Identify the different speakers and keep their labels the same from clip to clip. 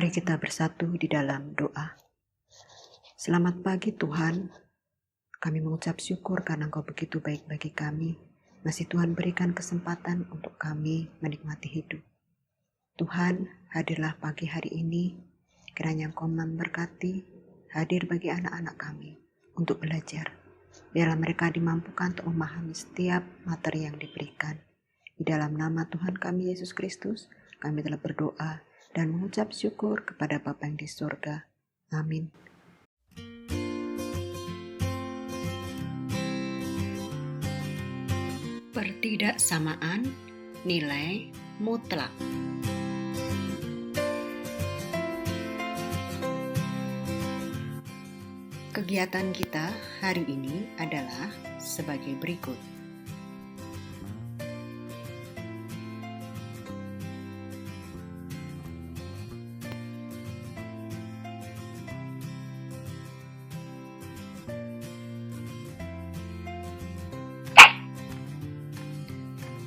Speaker 1: Mari kita bersatu di dalam doa. Selamat pagi Tuhan, kami mengucap syukur karena Engkau begitu baik bagi kami. Masih Tuhan berikan kesempatan untuk kami menikmati hidup. Tuhan, hadirlah pagi hari ini, kiranya Engkau memberkati, hadir bagi anak-anak kami untuk belajar. Biarlah mereka dimampukan untuk memahami setiap materi yang diberikan. Di dalam nama Tuhan kami Yesus Kristus, kami telah berdoa dan mengucap syukur kepada Bapa yang di surga. Amin. Pertidaksamaan nilai mutlak. Kegiatan kita hari ini adalah sebagai berikut.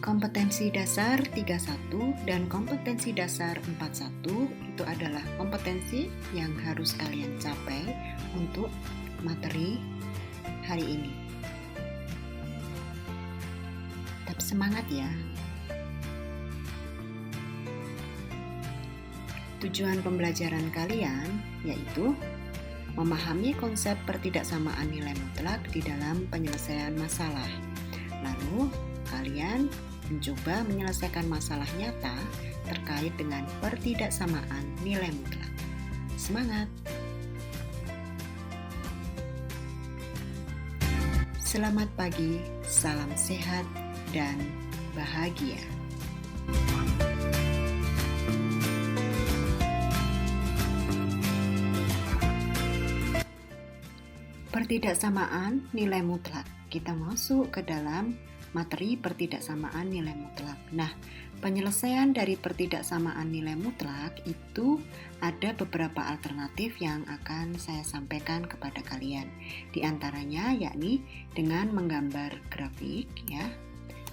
Speaker 1: Kompetensi dasar 31 dan kompetensi dasar 41 itu adalah kompetensi yang harus kalian capai untuk materi hari ini. Tetap semangat ya. Tujuan pembelajaran kalian yaitu memahami konsep pertidaksamaan nilai mutlak di dalam penyelesaian masalah. Lalu kalian mencoba menyelesaikan masalah nyata terkait dengan pertidaksamaan nilai mutlak. Semangat! Selamat pagi, salam sehat dan bahagia. Pertidaksamaan nilai mutlak. Kita masuk ke dalam materi pertidaksamaan nilai mutlak. Nah, penyelesaian dari pertidaksamaan nilai mutlak itu ada beberapa alternatif yang akan saya sampaikan kepada kalian. Di antaranya yakni dengan menggambar grafik ya.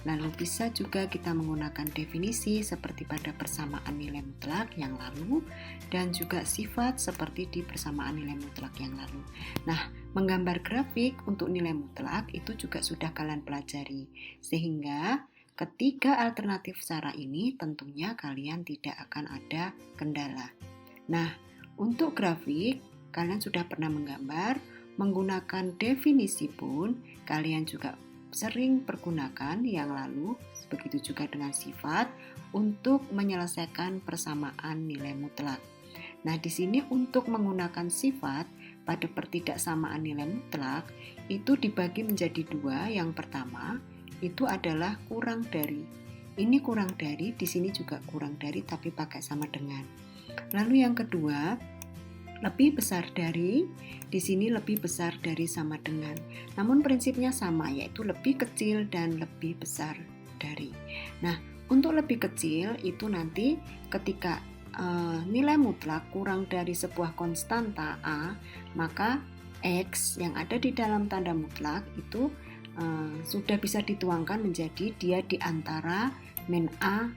Speaker 1: Lalu bisa juga kita menggunakan definisi seperti pada persamaan nilai mutlak yang lalu dan juga sifat seperti di persamaan nilai mutlak yang lalu. Nah, menggambar grafik untuk nilai mutlak itu juga sudah kalian pelajari. Sehingga ketiga alternatif cara ini tentunya kalian tidak akan ada kendala. Nah, untuk grafik kalian sudah pernah menggambar, menggunakan definisi pun kalian juga sering pergunakan yang lalu, begitu juga dengan sifat untuk menyelesaikan persamaan nilai mutlak. Nah, di sini untuk menggunakan sifat pada pertidaksamaan nilai mutlak itu dibagi menjadi dua. Yang pertama itu adalah kurang dari. Ini kurang dari, di sini juga kurang dari tapi pakai sama dengan. Lalu yang kedua, lebih besar dari, di sini lebih besar dari sama dengan. Namun prinsipnya sama, yaitu lebih kecil dan lebih besar dari. Nah, untuk lebih kecil itu nanti ketika nilai mutlak kurang dari sebuah konstanta A, maka X yang ada di dalam tanda mutlak itu sudah bisa dituangkan menjadi dia di antara min A.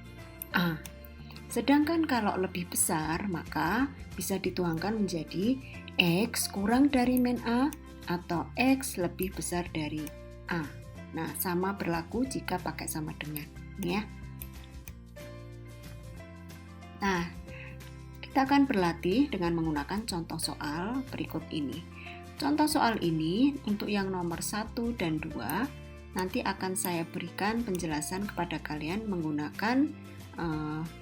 Speaker 1: Sedangkan kalau lebih besar, maka bisa dituangkan menjadi X kurang dari min A atau X lebih besar dari A. Nah, sama berlaku jika pakai sama dengan, ya. Nah, kita akan berlatih dengan menggunakan contoh soal berikut ini. Contoh soal ini untuk yang nomor 1 dan 2, nanti akan saya berikan penjelasan kepada kalian menggunakan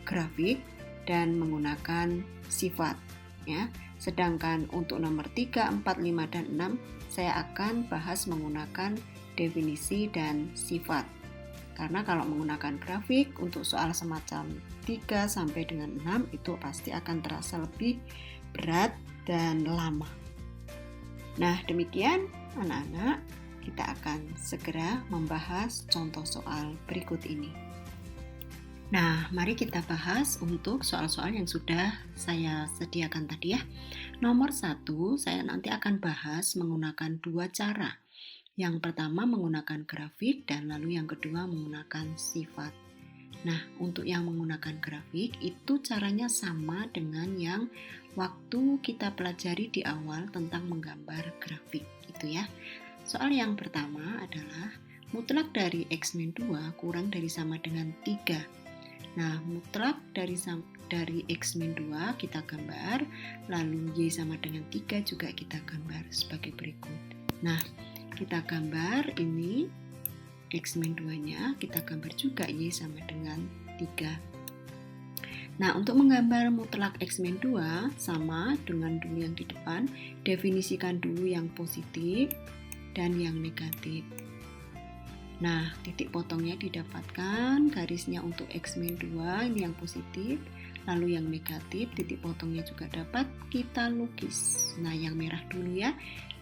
Speaker 1: grafik dan menggunakan sifat ya. Sedangkan untuk nomor 3, 4, 5 dan 6 saya akan bahas menggunakan definisi dan sifat. Karena kalau menggunakan grafik untuk soal semacam 3 sampai dengan 6 itu pasti akan terasa lebih berat dan lama. Nah, demikian anak-anak, kita akan segera membahas contoh soal berikut ini. Nah, mari kita bahas untuk soal-soal yang sudah saya sediakan tadi ya. Nomor 1, saya nanti akan bahas menggunakan dua cara. Yang pertama menggunakan grafik dan lalu yang kedua menggunakan sifat. Nah, untuk yang menggunakan grafik itu caranya sama dengan yang waktu kita pelajari di awal tentang menggambar grafik gitu ya. Soal yang pertama adalah mutlak dari X-2 kurang dari sama dengan 3. Nah, mutlak dari X-2 kita gambar, lalu Y sama dengan 3 juga kita gambar sebagai berikut. Nah, kita gambar ini X-2-nya, kita gambar juga Y sama dengan 3. Nah, untuk menggambar mutlak X-2 sama dengan dulu yang di depan, definisikan dulu yang positif dan yang negatif. Nah, titik potongnya didapatkan, garisnya untuk X-2 ini yang positif, lalu yang negatif, titik potongnya juga dapat kita lukis. Nah, yang merah dulu ya.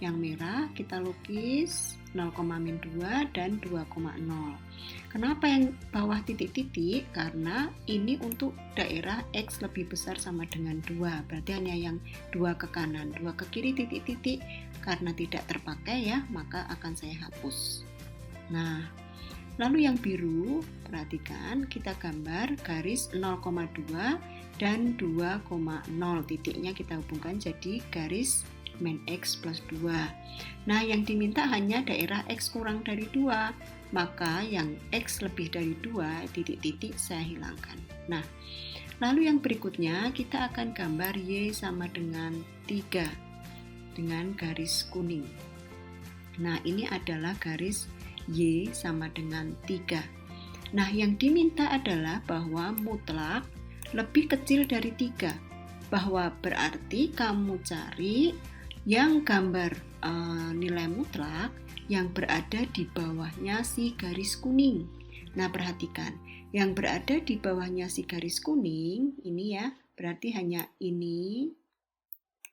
Speaker 1: Yang merah kita lukis 0,-2 dan 2,0. Kenapa yang bawah titik-titik? Karena ini untuk daerah X lebih besar sama dengan 2. Berarti hanya yang 2 ke kanan, 2 ke kiri titik-titik. Karena tidak terpakai ya, maka akan saya hapus. Nah, lalu yang biru, perhatikan kita gambar garis 0,2 dan 2,0. Titiknya kita hubungkan jadi garis min X plus 2. Nah, yang diminta hanya daerah X kurang dari 2, maka yang X lebih dari 2, titik-titik saya hilangkan. Nah, lalu yang berikutnya kita akan gambar Y sama dengan 3 dengan garis kuning. Nah, ini adalah garis Y sama dengan 3. Nah, yang diminta adalah bahwa mutlak lebih kecil dari 3. Bahwa berarti kamu cari yang gambar nilai mutlak yang berada di bawahnya si garis kuning. Nah, perhatikan, yang berada di bawahnya si garis kuning ini ya, berarti hanya ini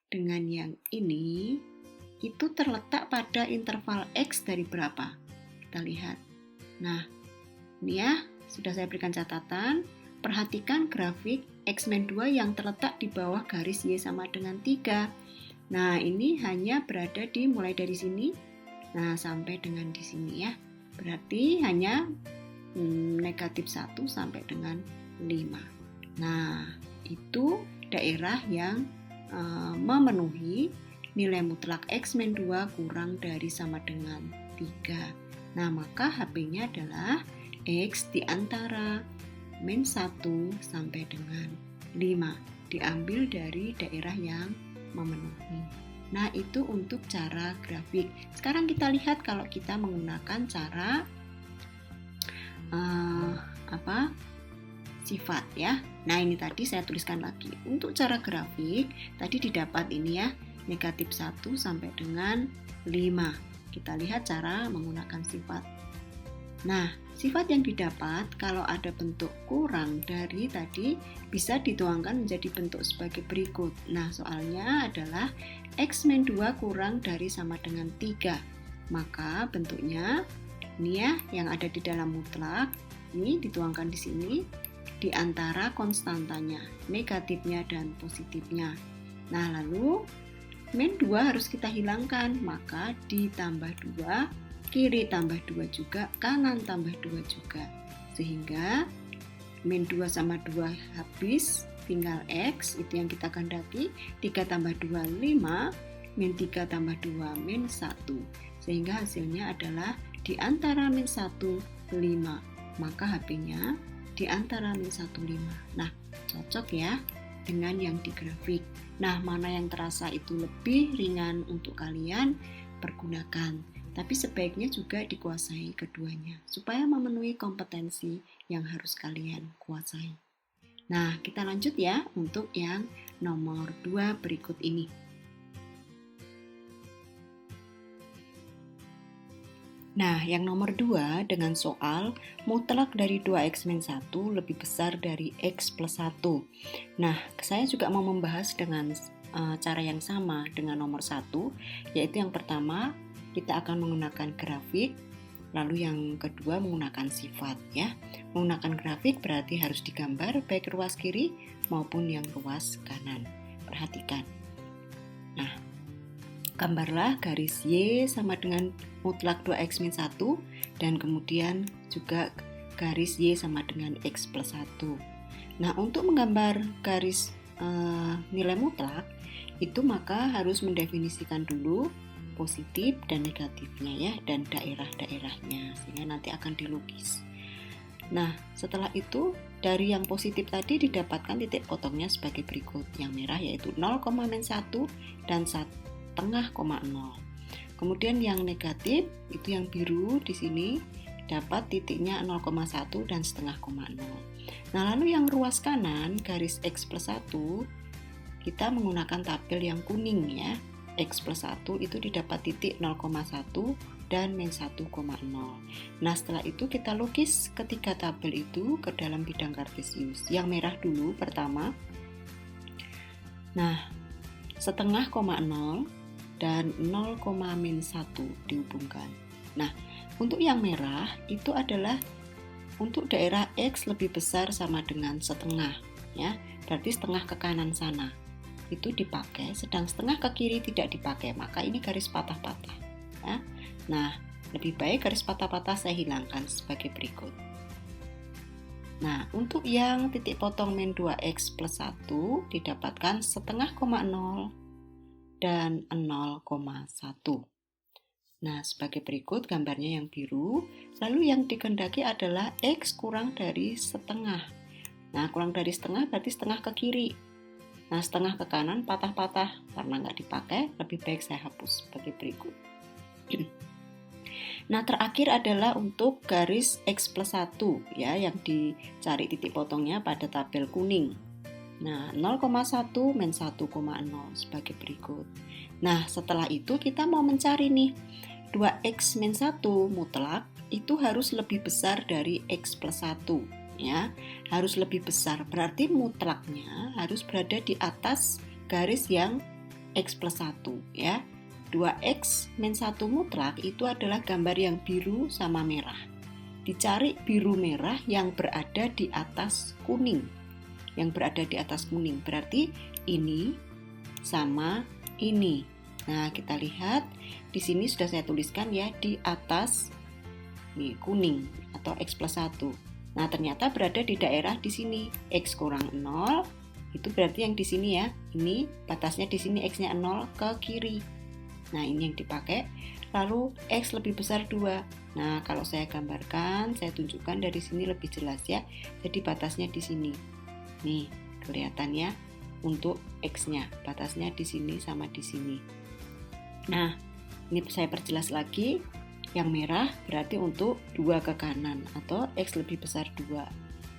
Speaker 1: dengan yang ini itu terletak pada interval X dari berapa? Kita lihat. Nah, ini ya, sudah saya berikan catatan. Perhatikan grafik X-2 yang terletak di bawah garis Y sama dengan 3. Nah, ini hanya berada di mulai dari sini, nah sampai dengan di sini ya. Berarti hanya negatif 1 sampai dengan 5. Nah, itu daerah yang memenuhi nilai mutlak X-2 kurang dari sama dengan 3. Nah, maka HP-nya adalah X di antara min 1 sampai dengan 5. Diambil dari daerah yang memenuhi. Nah, itu untuk cara grafik. Sekarang kita lihat kalau kita menggunakan cara sifat ya. Nah, ini tadi saya tuliskan lagi. Untuk cara grafik, tadi didapat ini ya, negatif 1 sampai dengan 5. Kita lihat cara menggunakan sifat. Nah, sifat yang didapat kalau ada bentuk kurang dari tadi bisa dituangkan menjadi bentuk sebagai berikut. Nah, soalnya adalah X-2 kurang dari sama dengan 3. Maka bentuknya ini ya yang ada di dalam mutlak, ini dituangkan di sini di antara konstantanya, negatifnya dan positifnya. Nah, lalu min 2 harus kita hilangkan, maka ditambah 2, kiri tambah 2 juga, kanan tambah 2 juga. Sehingga min 2 sama 2 habis, tinggal X, itu yang kita kehendaki. 3 tambah 2, 5, min 3 tambah 2, min 1. Sehingga hasilnya adalah di antara min 1, 5. Maka HP-nya di antara min 1, 5. Nah, cocok ya dengan yang di grafik. Nah, mana yang terasa itu lebih ringan untuk kalian, pergunakan. Tapi sebaiknya juga dikuasai keduanya, supaya memenuhi kompetensi yang harus kalian kuasai. Nah, kita lanjut ya untuk yang nomor 2 berikut ini. Nah, yang nomor 2 dengan soal mutlak dari 2x-1 lebih besar dari x plus 1. Nah, saya juga mau membahas dengan cara yang sama dengan nomor 1, yaitu yang pertama kita akan menggunakan grafik, lalu yang kedua menggunakan sifat ya. Menggunakan grafik berarti harus digambar baik ruas kiri maupun yang ruas kanan. Perhatikan. Nah, gambarlah garis Y sama dengan mutlak 2x-1 dan kemudian juga garis Y sama dengan X plus 1. Nah, untuk menggambar garis nilai mutlak, itu maka harus mendefinisikan dulu positif dan negatifnya ya, dan daerah-daerahnya, sehingga nanti akan dilukis. Nah, setelah itu dari yang positif tadi didapatkan titik potongnya sebagai berikut. Yang merah yaitu 0,-1 dan 1,5,0. Kemudian yang negatif itu yang biru di sini dapat titiknya 0,1 dan 0,5,0. Nah, lalu yang ruas kanan garis X plus 1 kita menggunakan tabel yang kuning ya. X plus 1 itu didapat titik 0,1 dan min 1,0. Nah, setelah itu kita lukis ketiga tabel itu ke dalam bidang kartesius. Yang merah dulu pertama. Nah, 0,5,0 dan 0,-1 dihubungkan. Nah, untuk yang merah itu adalah untuk daerah X lebih besar sama dengan setengah ya. Berarti setengah ke kanan sana itu dipakai, sedang setengah ke kiri tidak dipakai, maka ini garis patah-patah ya. Nah, lebih baik garis patah-patah saya hilangkan sebagai berikut. Nah, untuk yang titik potong min 2x plus 1 didapatkan 0,5,0 dan 0,1. Nah, sebagai berikut gambarnya yang biru, lalu yang dikehendaki adalah X kurang dari setengah. Nah, kurang dari setengah berarti setengah ke kiri. Nah, setengah ke kanan patah-patah, karena nggak dipakai, lebih baik saya hapus sebagai berikut. Nah, terakhir adalah untuk garis X plus 1 ya, yang dicari titik potongnya pada tabel kuning. Nah, 0,1 min 1,0 sebagai berikut. Nah, setelah itu kita mau mencari nih 2x min 1 mutlak itu harus lebih besar dari x plus 1 ya, harus lebih besar, berarti mutlaknya harus berada di atas garis yang x plus 1 ya. 2x min 1 mutlak itu adalah gambar yang biru sama merah, dicari biru merah yang berada di atas kuning, berarti ini sama ini. Nah, kita lihat di sini sudah saya tuliskan ya, di atas nih, kuning atau X plus 1. Nah, ternyata berada di daerah di sini X kurang 0, itu berarti yang di sini ya, ini batasnya di sini X-nya 0 ke kiri. Nah, ini yang dipakai. Lalu X lebih besar 2. Nah, kalau saya gambarkan, saya tunjukkan dari sini lebih jelas ya. Jadi batasnya di sini. Nih, kelihatan ya untuk X-nya, batasnya di sini sama di sini. Nah, ini saya perjelas lagi. Yang merah berarti untuk 2 ke kanan atau X lebih besar 2.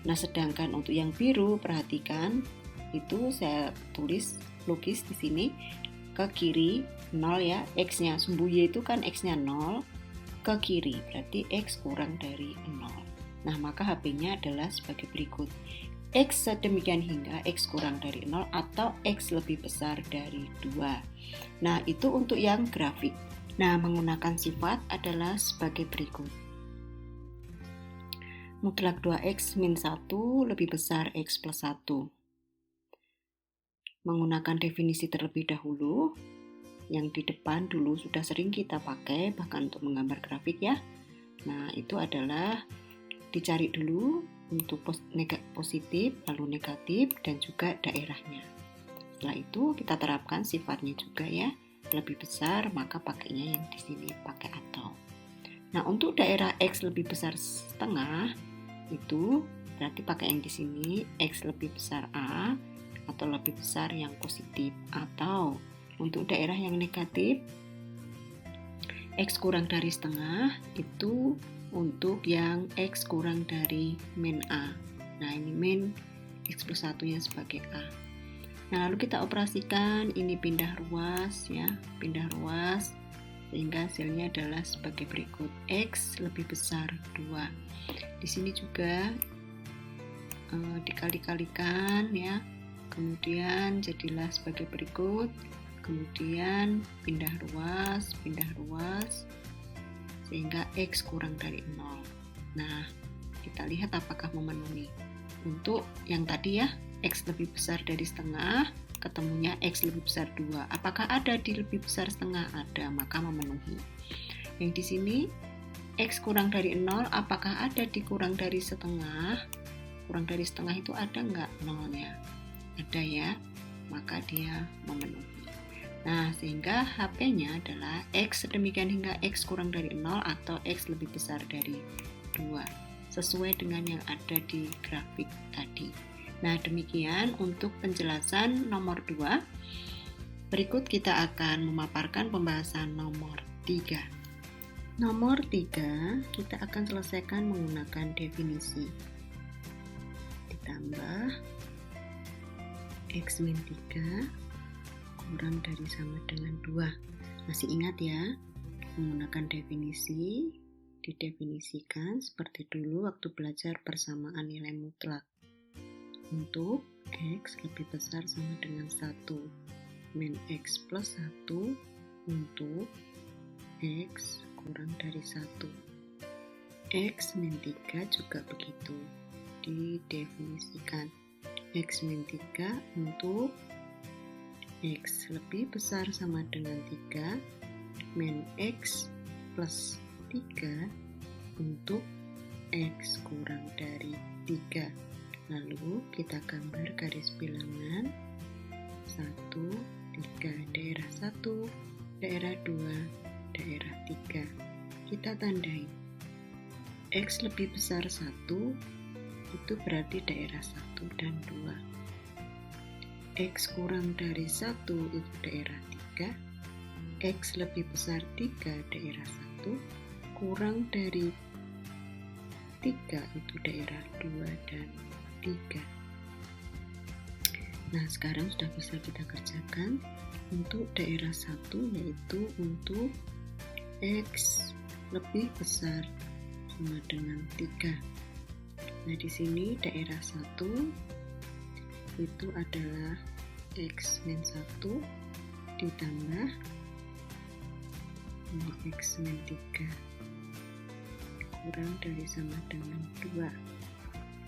Speaker 1: Nah, sedangkan untuk yang biru, perhatikan itu saya tulis lukis di sini ke kiri 0 ya, X-nya sumbu Y itu kan X-nya 0 ke kiri, berarti X kurang dari 0. Nah, maka HP-nya adalah sebagai berikut. X sedemikian hingga X kurang dari 0 atau X lebih besar dari 2. Nah, itu untuk yang grafik. Nah, menggunakan sifat adalah sebagai berikut. Mutlak 2X min 1 lebih besar X plus 1. Menggunakan definisi terlebih dahulu, yang di depan dulu sudah sering kita pakai, bahkan untuk menggambar grafik ya. Nah, itu adalah dicari dulu untuk positif, lalu negatif, dan juga daerahnya. Setelah itu kita terapkan sifatnya juga ya, lebih besar maka pakainya yang di sini pakai atau. Nah, untuk daerah X lebih besar setengah itu berarti pakai yang di sini X lebih besar A atau lebih besar yang positif, atau untuk daerah yang negatif X kurang dari setengah itu untuk yang X kurang dari min A. Nah, ini min X plus 1-nya sebagai A. Nah, lalu kita operasikan, ini pindah ruas ya, pindah ruas, sehingga hasilnya adalah sebagai berikut. X lebih besar 2. Di sini juga dikali-kalikan ya, kemudian jadilah sebagai berikut. Kemudian pindah ruas, sehingga X kurang dari 0. Nah, kita lihat apakah memenuhi. Untuk yang tadi ya, X lebih besar dari setengah, ketemunya X lebih besar 2. Apakah ada di lebih besar setengah? Ada, maka memenuhi. Yang di sini X kurang dari 0, apakah ada di kurang dari setengah? Kurang dari setengah itu ada nggak nolnya? Ada ya, maka dia memenuhi. Nah, sehingga HP-nya adalah X sedemikian hingga X kurang dari 0 atau X lebih besar dari 2, sesuai dengan yang ada di grafik tadi. Nah, demikian untuk penjelasan nomor 2. Berikut kita akan memaparkan pembahasan nomor 3. Nomor 3, kita akan selesaikan menggunakan definisi. Ditambah X min 3 kurang dari sama dengan 2. Masih ingat ya, menggunakan definisi, didefinisikan seperti dulu waktu belajar persamaan nilai mutlak. Untuk X lebih besar sama dengan 1 min X plus 1 untuk X kurang dari 1. X min 3 juga begitu, didefinisikan. X min 3 untuk X lebih besar sama dengan 3 min X plus 3 untuk X kurang dari 3. Lalu kita gambar garis bilangan 1, 3, daerah 1, daerah 2, daerah 3. Kita tandai X lebih besar 1, itu berarti daerah 1 dan 2. X kurang dari 1 itu daerah 3, X lebih besar 3 daerah 1, kurang dari 3 itu daerah 2 dan 3. Nah, sekarang sudah bisa kita kerjakan untuk daerah 1, yaitu untuk X lebih besar sama dengan 3. Nah, di sini daerah 1 itu adalah X min 1 ditambah X min 3 kurang dari sama dengan 2.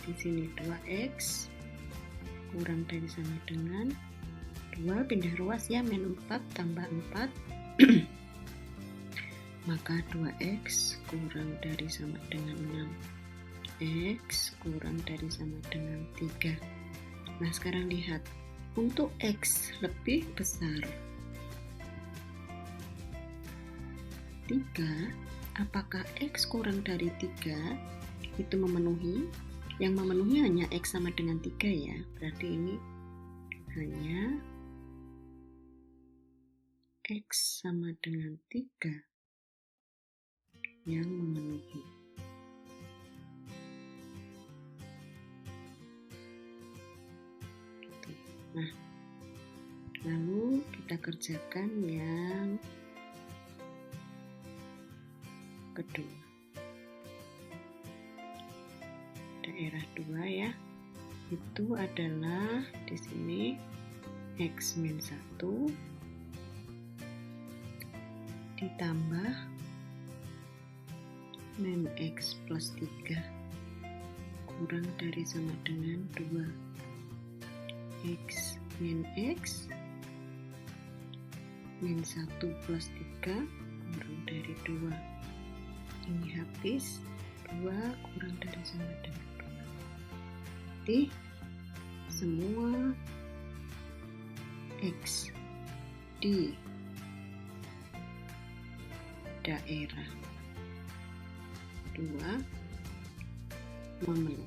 Speaker 1: Di sini 2X kurang dari sama dengan 2, pindah ruas ya, min 4 tambah 4 maka 2X kurang dari sama dengan 6. X kurang dari sama dengan 3. Nah, sekarang lihat, untuk X lebih besar 3, apakah X kurang dari 3 itu memenuhi? Yang memenuhi hanya X sama dengan 3 ya, berarti ini hanya X sama dengan 3 yang memenuhi. Nah, lalu kita kerjakan yang kedua. Daerah 2 ya. Itu adalah di sini X min 1 ditambah min X plus 3 kurang dari sama dengan 2. X min X min 1 plus 3 kurang dari 2. Ini habis, 2 kurang dari sama dengan 2. Berarti semua X di daerah 2 memenuhi.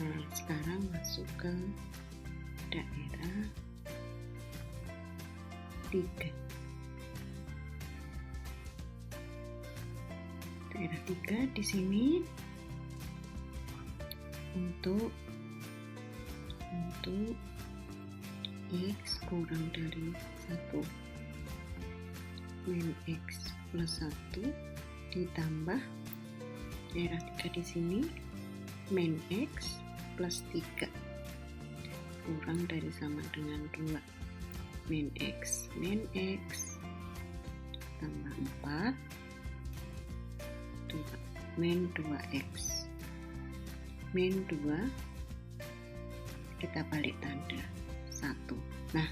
Speaker 1: Nah, sekarang masuk ke daerah 3. Daerah 3 di sini untuk X kurang dari 1 min X plus 1 ditambah daerah 3 di sini min X plus 3 kurang dari sama dengan 2. Min X tambah 4 min 2X min 2 kita balik tanda 1. Nah,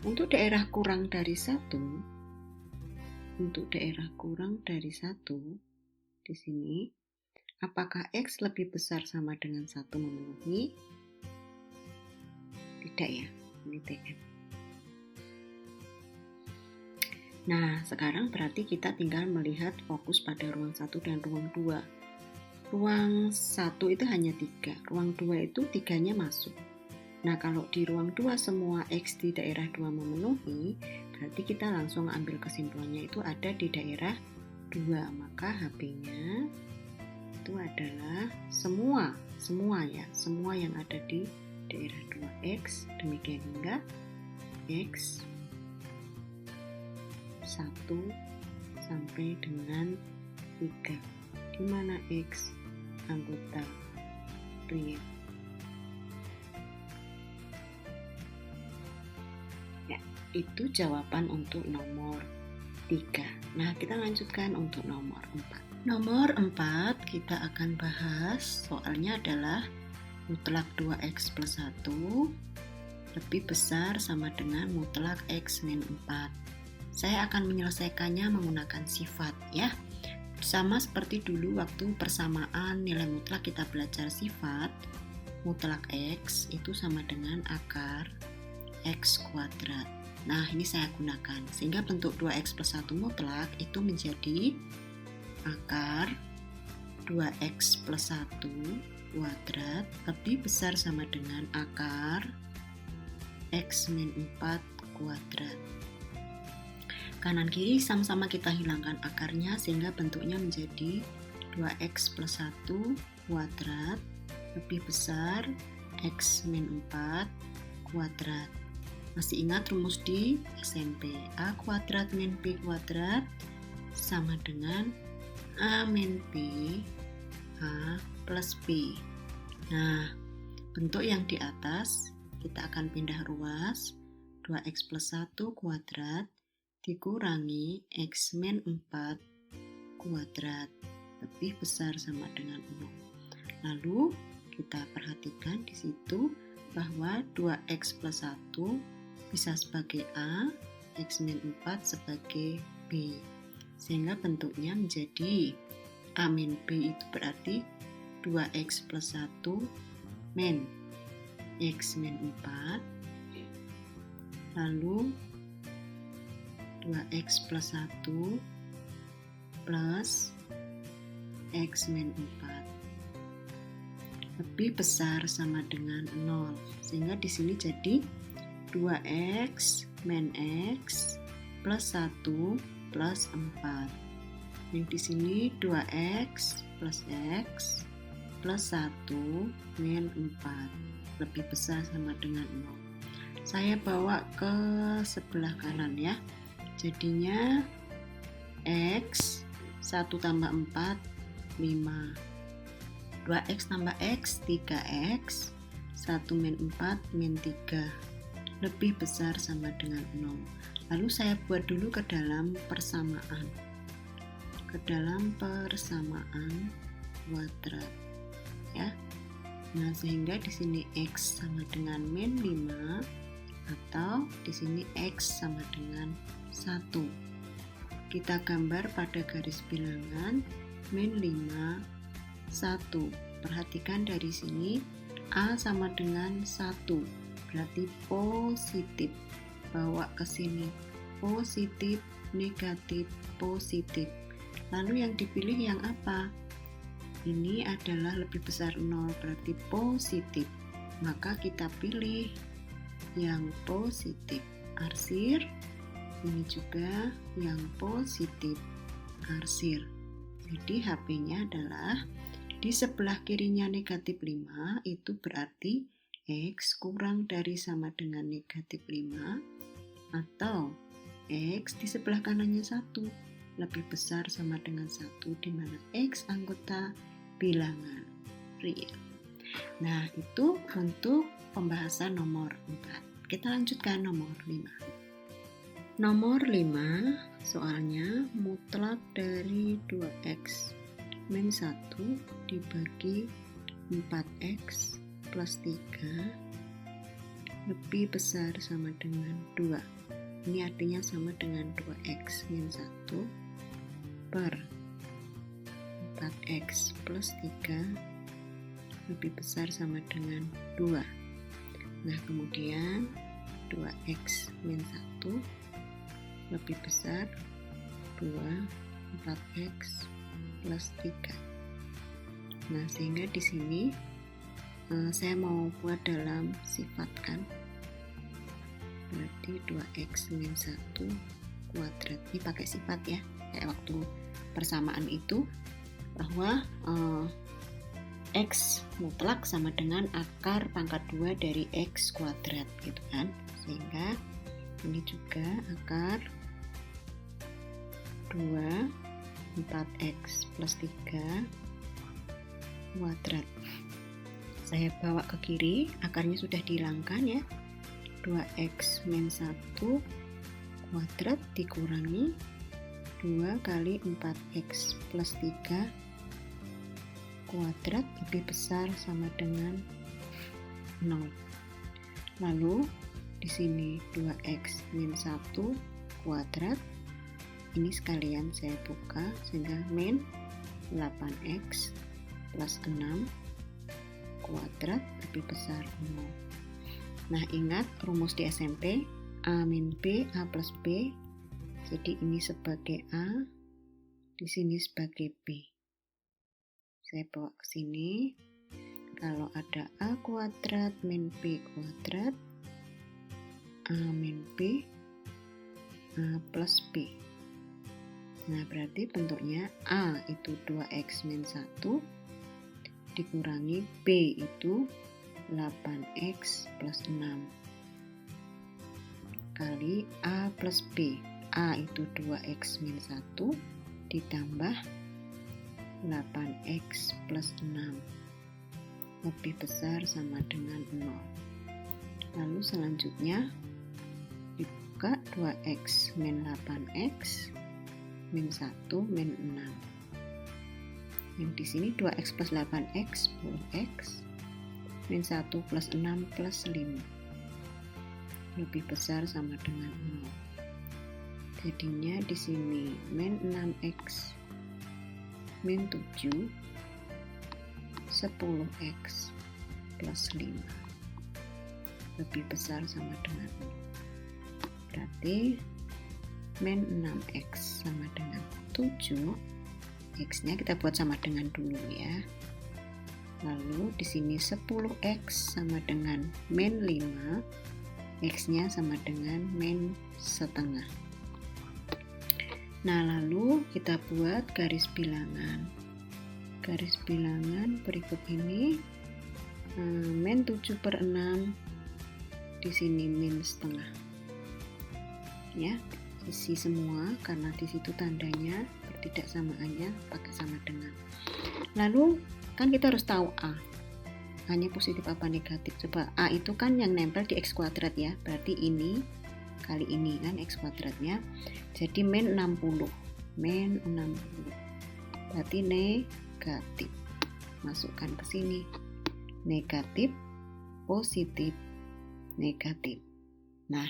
Speaker 1: Untuk daerah kurang dari 1, di sini, apakah X lebih besar sama dengan 1 memenuhi? Tidak ya, ini TM. Nah, sekarang berarti kita tinggal melihat fokus pada ruang 1 dan ruang 2. Ruang 1 itu hanya 3, ruang 2 itu 3-nya masuk. Nah, kalau di ruang 2 semua X di daerah 2 memenuhi, berarti kita langsung ambil kesimpulannya itu ada di daerah 2. Maka HB-nya itu adalah semua yang ada di daerah 2X. Demikian hingga X 1 sampai dengan 3, di mana X anggota real. Itu jawaban untuk nomor 3. Nah, kita lanjutkan untuk nomor 4. Nomor 4 kita akan bahas, soalnya adalah mutlak 2X plus 1 lebih besar sama dengan mutlak X min 4. Saya akan menyelesaikannya menggunakan sifat ya. Sama seperti dulu waktu persamaan nilai mutlak kita belajar sifat, mutlak X itu sama dengan akar X kuadrat. Nah, ini saya gunakan, sehingga bentuk 2X plus 1 mutlak itu menjadi akar 2X plus 1 kuadrat lebih besar sama dengan akar X min 4 kuadrat. Kanan kiri sama-sama kita hilangkan akarnya, sehingga bentuknya menjadi 2X plus 1 kuadrat lebih besar X min 4 kuadrat. Masih ingat rumus di SMP? A kuadrat min B kuadrat sama dengan A min B A plus B. Nah, bentuk yang di atas kita akan pindah ruas. 2X plus 1 kuadrat dikurangi X min 4 kuadrat lebih besar sama dengan 0. Lalu kita perhatikan di situ bahwa 2X plus 1 bisa sebagai A, X min 4 sebagai B. Sehingga bentuknya menjadi A min B itu berarti 2X plus 1 min X min 4. Lalu 2X plus 1 plus X min 4 lebih besar sama dengan 0. Sehingga di sini jadi 2X min X plus 1 plus 4. Yang di sini 2X plus X plus 1 min 4 lebih besar sama dengan 0. Saya bawa ke sebelah kanan ya. Jadinya X 1 tambah 4 5, 2X tambah X 3X 1 min 4 min 3 lebih besar sama dengan 0. Lalu saya buat dulu ke dalam persamaan. Ke dalam persamaan kuadrat. Ya. Nah, sehingga di sini X sama dengan min 5 atau di sini X sama dengan 1. Kita gambar pada garis bilangan min 5 1. Perhatikan dari sini A sama dengan 1. Berarti positif. Bawa ke sini. Positif, negatif, positif. Lalu yang dipilih yang apa? Ini adalah lebih besar 0, berarti positif. Maka kita pilih yang positif. Arsir. Ini juga yang positif. Arsir. Jadi HP-nya adalah di sebelah kirinya negatif 5, itu berarti X kurang dari sama dengan negatif 5, atau X di sebelah kanannya 1 lebih besar sama dengan 1, di mana X anggota bilangan real. Nah, itu untuk pembahasan nomor 4. Kita lanjutkan nomor 5. Nomor 5, soalnya mutlak dari 2X min 1 dibagi 4X plus 3 lebih besar sama dengan 2. Ini artinya sama dengan 2x min 1 per 4x plus 3 lebih besar sama dengan 2. Nah, kemudian 2x min 1 lebih besar 2 4x plus 3. Nah, sehingga di sini saya mau buat dalam sifat kan, berarti 2x min 1 kuadrat. Ini pakai sifat ya, kayak waktu persamaan itu, bahwa x mutlak sama dengan akar pangkat 2 dari x kuadrat gitu kan. Sehingga ini juga akar 2 4x plus 3 kuadrat. Saya bawa ke kiri, akarnya sudah dihilangkan ya. 2x min 1 kuadrat dikurangi 2 kali 4x plus 3 kuadrat lebih besar sama dengan 0. Lalu di sini 2x min 1 kuadrat, ini sekalian saya buka sehingga min 8x plus 6 kuadrat lebih besar 0. Nah, ingat rumus di SMP, A min B, A plus B. Jadi ini sebagai A, di sini sebagai B. Saya bawa ke sini. Kalau ada A kuadrat min B kuadrat, A min B, A plus B. Nah, berarti bentuknya A itu 2x min 1 dikurangi B itu 8x plus 6 kali A plus B. A itu 2x min 1 ditambah 8x plus 6 lebih besar sama dengan 0. Lalu selanjutnya dibuka 2x min 8x min 1 min 6. Yang di sini 2x plus 8x 10x min 1 plus 6 plus 5 lebih besar sama dengan 0. Jadinya di sini min 6x min 7 10x plus 5 lebih besar sama dengan 0. Berarti min 6x sama dengan 7, x-nya kita buat sama dengan dulu ya. Lalu di sini 10x sama dengan min 5, x-nya sama dengan min setengah. Nah, lalu kita buat garis bilangan. Garis bilangan berikut ini, min 7 per 6, di sini min setengah. Ya, isi semua karena di situ tandanya pertidaksamaannya pakai sama dengan. Lalu kan kita harus tahu A hanya positif apa negatif. Coba A itu kan yang nempel di x kuadrat ya, berarti ini kali ini kan x kuadratnya, jadi min 60 berarti negatif. Masukkan ke sini negatif positif negatif. Nah,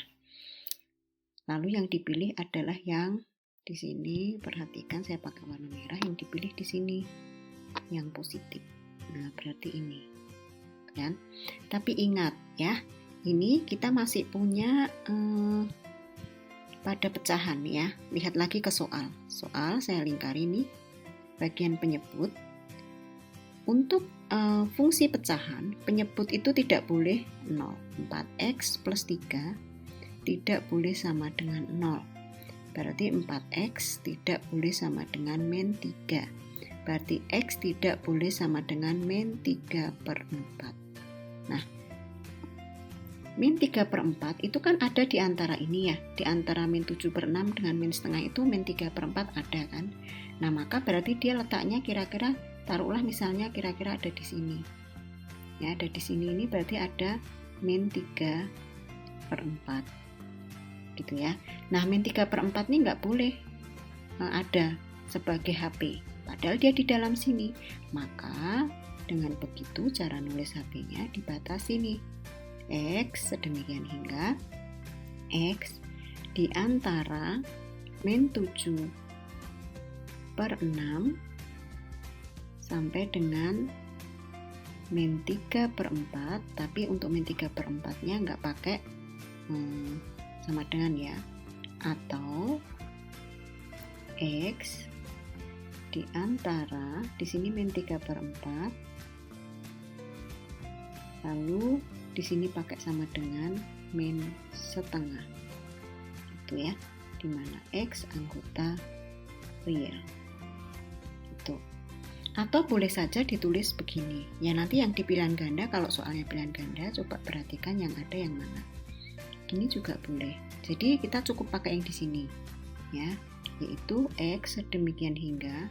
Speaker 1: lalu yang dipilih adalah yang di sini, perhatikan saya pakai warna merah, yang dipilih di sini yang positif. Nah, berarti ini kan. Tapi ingat ya, ini kita masih punya pada pecahan ya. Lihat lagi ke soal. Soal saya lingkari nih bagian penyebut. Untuk fungsi pecahan, penyebut itu tidak boleh 0. 4x plus 3 tidak boleh sama dengan 0. Berarti 4x tidak boleh sama dengan min 3. Berarti x tidak boleh sama dengan min 3 per 4. Nah, min 3 per 4 itu kan ada di antara ini ya. Di antara min 7 per 6 dengan min setengah itu min 3 per 4 ada kan. Nah, maka berarti dia letaknya kira-kira, taruhlah misalnya kira-kira ada di sini. Ya, ada di sini, ini berarti ada min 3 per 4. Gitu ya. Nah, min 3 per 4 ini nggak boleh ada sebagai HP. Padahal dia di dalam sini. Maka dengan begitu cara nulis HP-nya dibatasi nih. X sedemikian hingga X di antara min 7/6 sampai dengan min 3/4, tapi untuk min 3/4 nya nggak pakai sama dengan ya, atau X di antara, di sini min 3/4, lalu di sini pakai sama dengan min setengah, itu ya, dimana X anggota real itu. Atau boleh saja ditulis begini ya, nanti yang di pilihan ganda, kalau soalnya pilihan ganda coba perhatikan yang ada yang mana. Ini juga boleh, jadi kita cukup pakai yang di sini ya, yaitu X sedemikian hingga,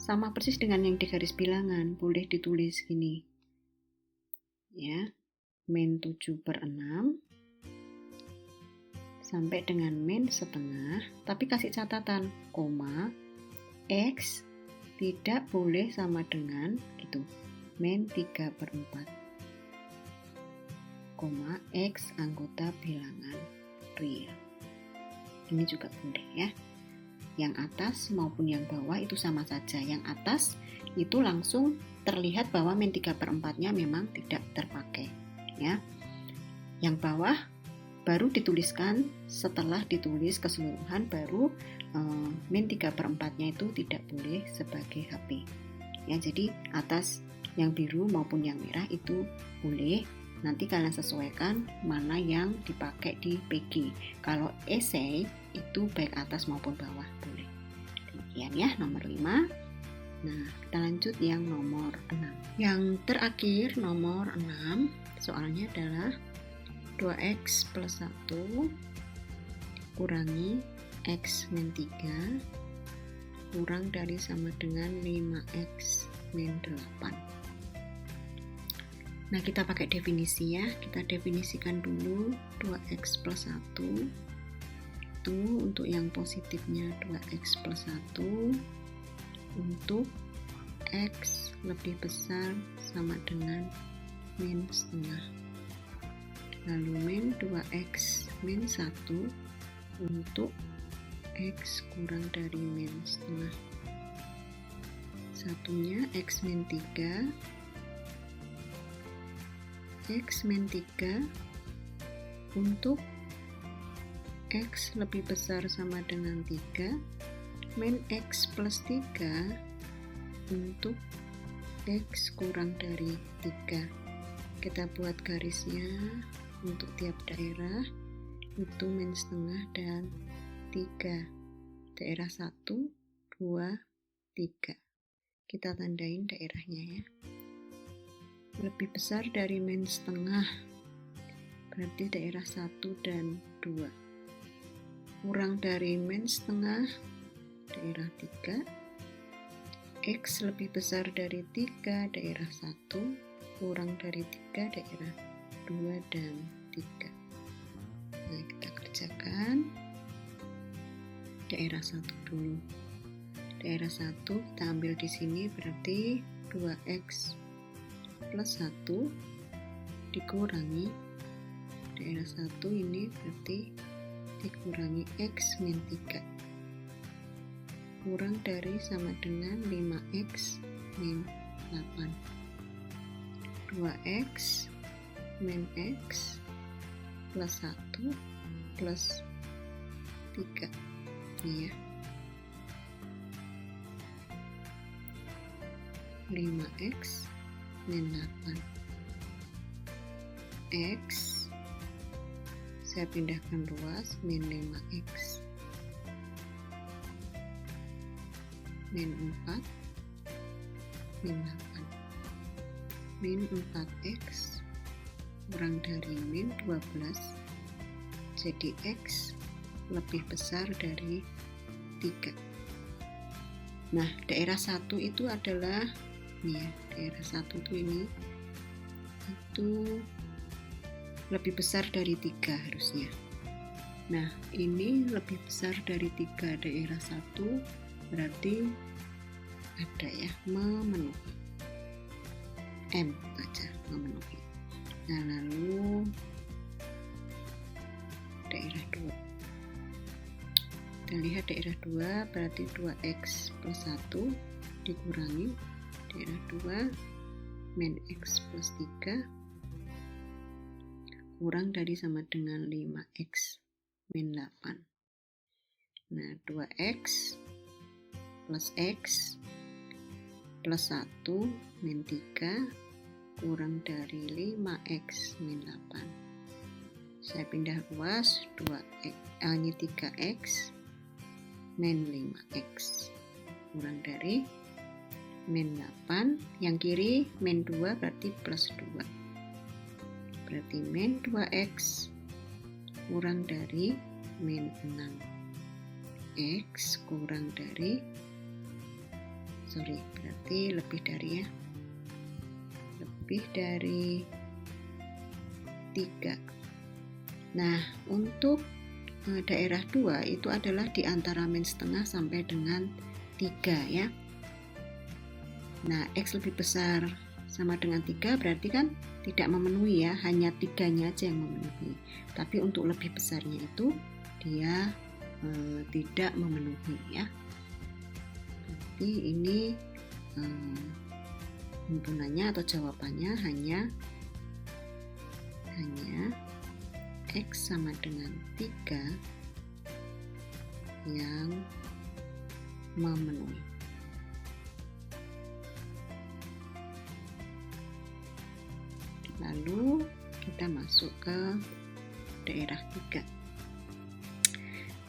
Speaker 1: sama persis dengan yang di garis bilangan, boleh ditulis gini ya, min 7/6 sampai dengan min setengah, tapi kasih catatan, koma, X tidak boleh sama dengan gitu, min 3/4, koma, X anggota bilangan real. Ini juga boleh ya. Yang atas maupun yang bawah itu sama saja. Yang atas itu langsung terlihat bahwa min 3/4 nya memang tidak terpakai ya. Yang bawah baru dituliskan setelah ditulis keseluruhan, baru min 3/4 nya itu tidak boleh sebagai HP ya. Jadi atas yang biru maupun yang merah itu boleh, nanti kalian sesuaikan mana yang dipakai di PG. Kalau esai itu baik atas maupun bawah boleh. Demikian ya nomor 5. Nah, kita lanjut yang nomor 6. Yang terakhir nomor 6, soalnya adalah 2x plus 1 kurangi x min 3 kurang dari sama dengan 5x min 8. Nah, kita pakai definisi ya. Kita definisikan dulu 2x plus 1 itu untuk yang positifnya 2x plus 1 untuk x lebih besar sama dengan min setengah. Lalu min 2x min 1 untuk x kurang dari min setengah. Satunya x min 3, x min 3 untuk x lebih besar sama dengan 3, min x plus 3 untuk x kurang dari 3. Kita buat garisnya untuk tiap daerah, itu min setengah dan 3. Daerah 1, 2, 3. Kita tandain daerahnya ya. Lebih besar dari min setengah, berarti daerah 1 dan 2. Kurang dari min setengah, daerah 3. X lebih besar dari 3, daerah 1. Kurang dari 3, daerah 2 dan 3. Nah, kita kerjakan daerah 1 dulu. Daerah 1 kita ambil di sini, berarti 2x plus 1 dikurangi daerah 1 ini, berarti dikurangi x min 3 kurang dari sama dengan 5x min 8. 2x min x plus 1 plus 3 ini ya, 5x min 8. X saya pindahkan ruas, min 5x min 4 min 8. Min 4x kurang dari min 12, jadi x lebih besar dari 3. Nah, daerah 1 itu adalah nih ya, daerah 1 itu ini itu lebih besar dari 3 harusnya. Nah, ini lebih besar dari 3, daerah 1 berarti ada ya, memenuhi. M aja, memenuhi. Nah, lalu daerah 2. Kita lihat daerah 2 berarti 2x plus 1 dikurangi daerah 2 min x plus 3 kurang dari sama dengan 5x min 8. Nah, 2x plus x plus 1 min 3 kurang dari 5x min 8. Saya pindah ruas 3x min 5x kurang dari min 8. Yang kiri min 2 berarti plus 2. Berarti min 2x kurang dari min 6x kurang dari berarti lebih dari 3. Nah, untuk daerah 2 itu adalah di antara min setengah sampai dengan 3 ya. Nah, x lebih besar sama dengan 3 berarti kan tidak memenuhi ya, hanya 3-nya aja yang memenuhi. Tapi untuk lebih besarnya itu dia tidak memenuhi ya. Jadi ini himpunannya atau jawabannya hanya x sama dengan 3 yang memenuhi. Lalu kita masuk ke daerah 3.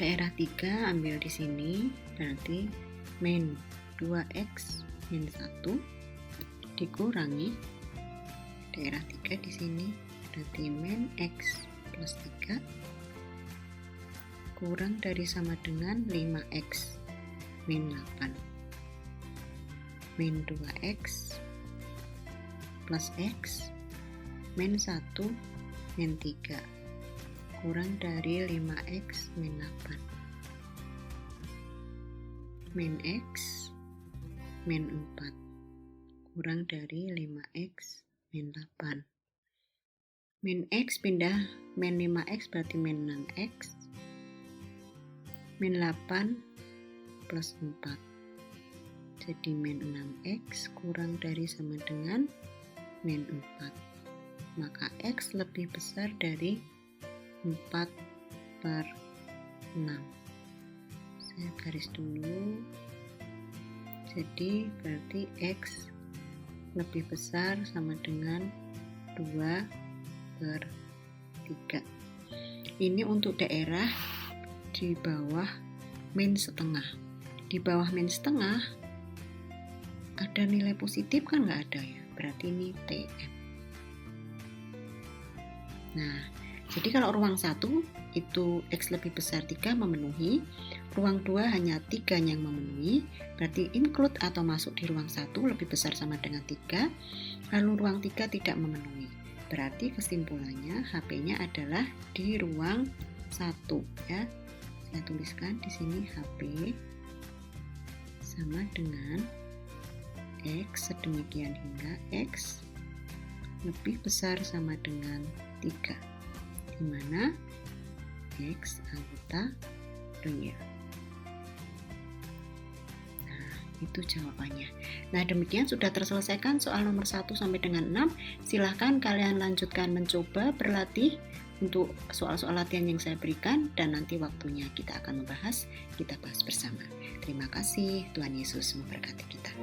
Speaker 1: Daerah 3 ambil di sini berarti min 2x min 1 dikurangi daerah 3 di sini berarti min x plus 3 kurang dari sama dengan 5x min 8. Min 2x plus x min 1 min 3 kurang dari 5x min 8. Min x min 4 kurang dari 5x min 8. Min x pindah min 5x berarti min 6x. Min 8 plus 4. Jadi min 6x kurang dari sama dengan min 4. Maka x lebih besar dari 4/6. Saya garis dulu. Jadi berarti x lebih besar sama dengan 2/3. Ini untuk daerah di bawah min setengah. Di bawah min setengah ada nilai positif kan nggak ada ya, berarti ini TM. Nah, jadi kalau ruang 1 itu x lebih besar 3 memenuhi, ruang 2 hanya 3 yang memenuhi, berarti include atau masuk di ruang 1 lebih besar sama dengan 3, lalu ruang 3 tidak memenuhi. Berarti kesimpulannya HP-nya adalah di ruang 1 ya. Saya tuliskan di sini HP sama dengan x sedemikian hingga x lebih besar sama dengan 3, di mana x anggota real. Nah, itu jawabannya. Nah, demikian sudah terselesaikan soal nomor 1 sampai dengan 6. Silahkan kalian lanjutkan mencoba berlatih untuk soal-soal latihan yang saya berikan, dan nanti waktunya kita akan bahas bersama. Terima kasih, Tuhan Yesus memberkati kita.